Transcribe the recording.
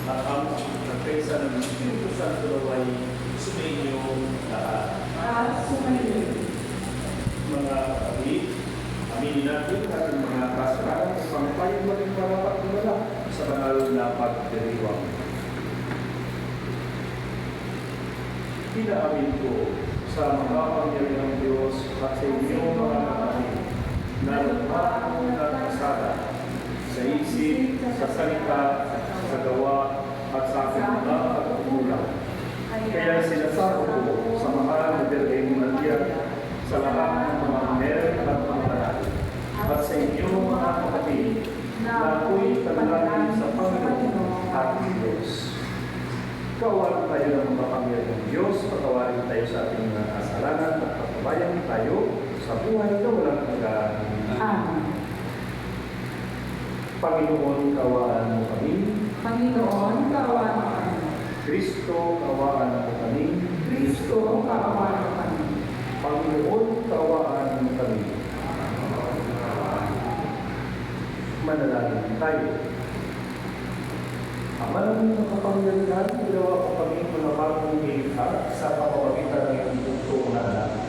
at ang nagpensa ng Espiritu Santo ay sumainyo lahat. Mga kapatid, aminin natin ating mga kasalanan upang tayo maging marapat-malala sa banal na pagdiriwang. Pinaamin ko sa makapangyarihang Diyos at sa inyo mga kapatid na lumang nagkasala sa isip, sa salita, sa gawa, at sa aking mga pagkukulang. Kaya sinasabi ko sa mahal na Birheng Maria, sa lahat ng mga meron at mga banal, at sa inyo mga kapatid, na ako'y tagalangin sa Panginoon ating Diyos. Kawalan tayo ng makapangyarihang Diyos, patawarin tayo sa ating mga kasalanan, at pagpabayan tayo sa buhay na walang hanggan. Amen. Panginoon, kawaan mo kami. Panginoon, kaawaan mo kami. Kristo, kawaan mo kami. Kristo, kaawaan mo kami. Panginoon, kawaan mo kami. Manalangin tayo. Ama namin ng kapangyarihan, ginawa ko kami mga bagong ilikha sa pamamagitan ng iyong bugtong na anak.